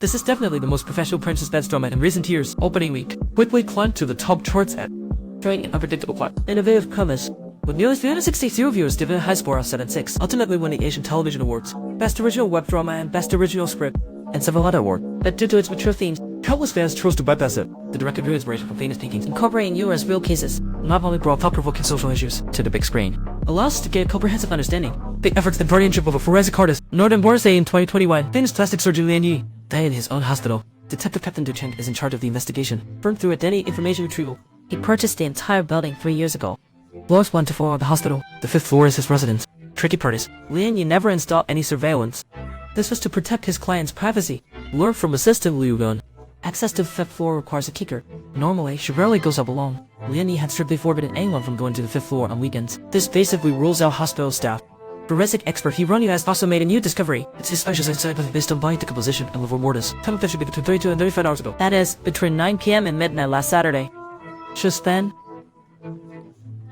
This is definitely the most professional Princess Beds drama in recent years. Opening week quickly climbed to the top charts at showing an unpredictable plot. Innovative premise. With nearly 360 viewers giving a high score of 7.6, ultimately winning Asian Television Awards, Best Original Web Drama and Best Original Script, and several other awards. But due to its mature themes, countless fans chose to bypass it. The director drew inspiration from famous paintings, incorporating U.S. real cases, not only brought thought-provoking social issues to the big screen, allows us to get a comprehensive understanding. The efforts and guardianship of a forensic artist, Northern Borsay in 2021, famous plastic surgeon Shen Yi, died in his own hospital. Detective Captain Du Cheng is in charge of the investigation. Burned through identity information retrieval. He purchased the entire building 3 years ago. Floors 1 to 4 of the hospital. The 5th floor is his residence. Tricky part is, Lian Yi never installed any surveillance. This was to protect his client's privacy. Learned from assistant Liu Gun. Access to the 5th floor requires a kicker. Normally, she rarely goes up alone. Lian Yi had strictly forbidden anyone from going to the 5th floor on weekends. This basically rules out hospital staff. Forensic expert Hironu has also made a new discovery. It's his suspicious insight based on body decomposition and livor mortis. Time of death should be between 32 and 35 hours ago. That is, between 9 p.m. and midnight last Saturday. Just then,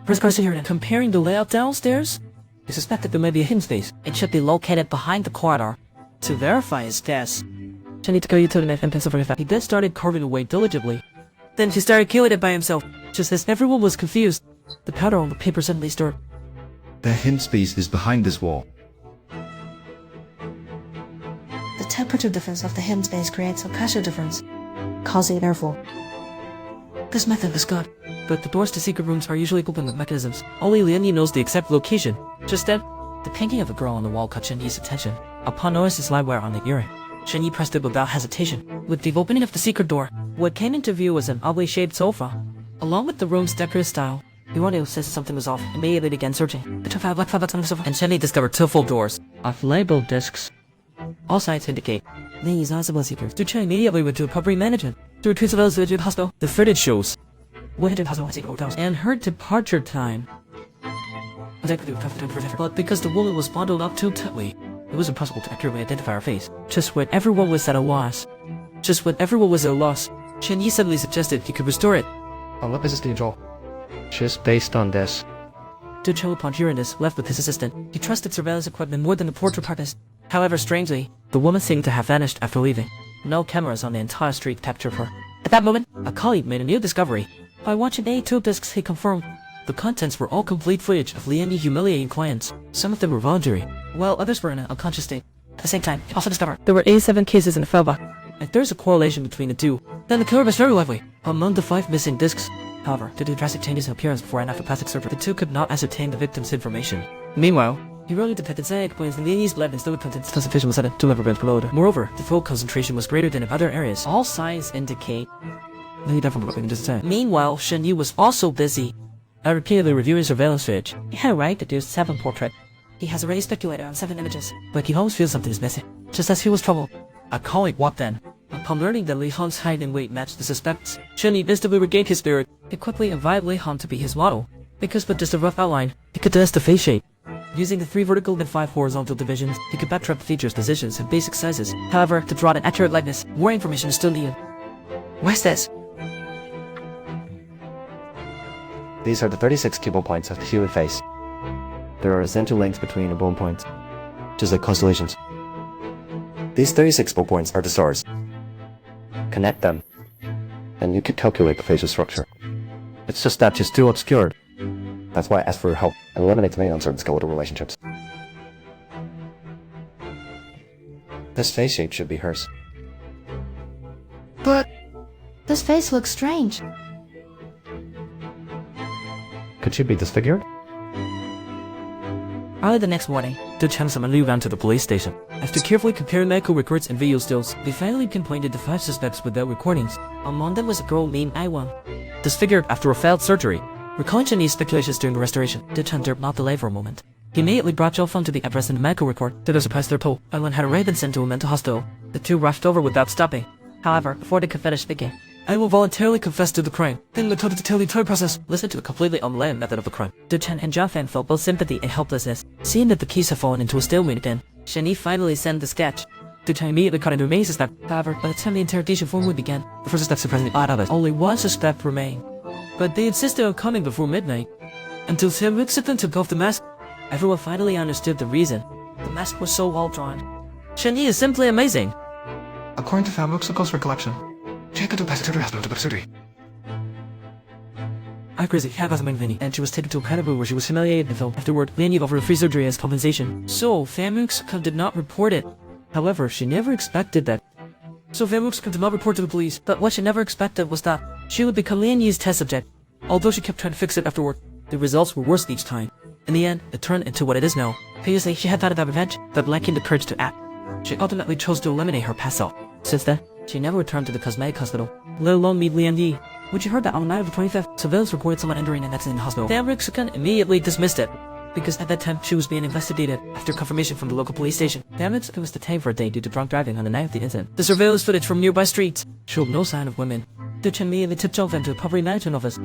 first person here comparing the layout downstairs, he suspected there may be a hidden space. It should be located behind the corridor. To verify his guess, Shen Yi took a utility knife and pencil from his bag. He then started carving away diligently. Then he started killing it by himself. Just as everyone was confused, the powder on the paper suddenly stirred. The hidden space is behind this wall. The temperature difference of the hidden space creates a pressure difference, causing airflow. This method is good, but the doors to secret rooms are usually open with mechanisms. Only Lian Yi knows the exact location. Just then, the painting of the girl on the wall caught Shen Yi's attention. Upon noticing slideware on the earring, Shen Yi pressed it without hesitation. With the opening of the secret door, what came into view was an oddly shaped sofa. Along with the room's decorative style, Hironu sensed something was off, immediately began searching. The 5 black flabats on the sofa, and Shen Yi discovered 2 full doors of labeled discs. All signs indicate Lian Yi's possible seekers. Du Cheng immediately went to the property management to retrieve surveillance footage of the hospital. The footage shows went into hospital secret hotels and her departure time. But because the woman was bundled up too tightly, it was impossible to accurately identify her face. Just when everyone was at a loss, Shen Yi suddenly suggested he could restore it. On what basis do you draw? Just based on this. Du Cheng, upon hearing this, left with his assistant. He trusted surveillance equipment more than the portrait artist. However, strangely, the woman seemed to have vanished after leaving. No cameras on the entire street captured her. At that moment, a colleague made a new discovery. By watching the 2 discs, he confirmed the contents were all complete footage of Lian Yi humiliating clients. Some of them were voluntary, while others were in an unconscious state. At the same time, he also discovered there were 87 cases in the file box. If there's a correlation between the two, then the killer was very likely among the 5 missing discs. However, due to drastic changes in appearance before and after plastic surgery, the 2 could not ascertain the victim's information. Meanwhile, Hironu detected cyanide points in Lian Yi's blood and fluid contents sufficient was sudden to liver bands below. Moreover, the fluid concentration was greater than in other areas. All signs indicate he definitely just time. Meanwhile, Shen Yi was also busy. Repeatedly reviewing surveillance footage. He had a right to do 7 portraits. He has already speculated on 7 images, but he always feels something is missing. Just as he was troubled, a colleague walked in. Upon learning that Li Hong's height and weight matched the suspects, Shen Yi instantly regained his spirit. He quickly invited Li Hong to be his model, because with just a rough outline, he could test the face shape. Using the 3 vertical and 5 horizontal divisions, he could backtrack features, positions, and basic sizes. However, to draw an accurate likeness, more information is still needed. What's this? These are the 36 keyboard points of the human face. There are essential links between the bone points, just like constellations. These 36 bone points are the stars. Connect them, and you can calculate the facial structure. It's just that it's too obscured. That's why I asked for your help and eliminates many uncertain skeletal relationships. This face shape should be hers. But this face looks strange. Could she be disfigured? Early the next morning, Du Cheng summoned Liu Ran to the police station. After carefully comparing medical records and video stills, they finally pinpointed the 5 suspects with their recordings. Among them was a girl named Aiwan, disfigured after a failed surgery. Recalling Shen Yi's speculations during the restoration, Du Cheng dared not delay for a moment. He immediately brought Zhou Feng to the address in the medical record. To their surprise, their Aiwan had already been sent to a mental hospital. The 2 rushed over without stopping. However, before they could finish speaking, Aiwan voluntarily confessed to the crime, then told to tell the entire process. Listen to a completely unplanned method of the crime. Du Cheng and Zhou Feng felt both sympathy and helplessness. Seeing that the keys had fallen into a stalemate again, Shen Yi finally sent the sketch. Du Cheng immediately caught into a main suspect. However, by the time the interrogation formally began, the first suspect surprisingly odd others. Only 1 suspect remained. But they insisted on coming before midnight. Until Shen Yi took off the mask, everyone finally understood the reason. The mask was so well drawn. Shen Yi is simply amazing. According to Van Muxicle's recollection, she had to pass her husband to the surgery. Accuracy had got Vinny, and she was taken to a cannibal where she was humiliated and felt afterward. Vinny offered free surgery as compensation. So, Van Muxicle did not report it. However, she never expected that. So Van Muxicle did not report to the police, but what she never expected was that she would become Shen Yi's test subject. Although she kept trying to fix it afterward, the results were worse each time. In the end, it turned into what it is now. Previously, she had thought about revenge, but lacking the courage to act. She ultimately chose to eliminate her past self. Since then, she never returned to the cosmetic hospital, let alone meet Shen Yi. When she heard that on the night of the 25th, surveillance reported someone entering an accident in the hospital. Van Muxicle immediately dismissed it, because at that time she was being investigated after confirmation from the local police station. Van Muxicle was detained for a day due to drunk driving on the night of the incident. The surveillance footage from nearby streets showed no sign of women. The Chen immediately tipped Zhou to the property management office.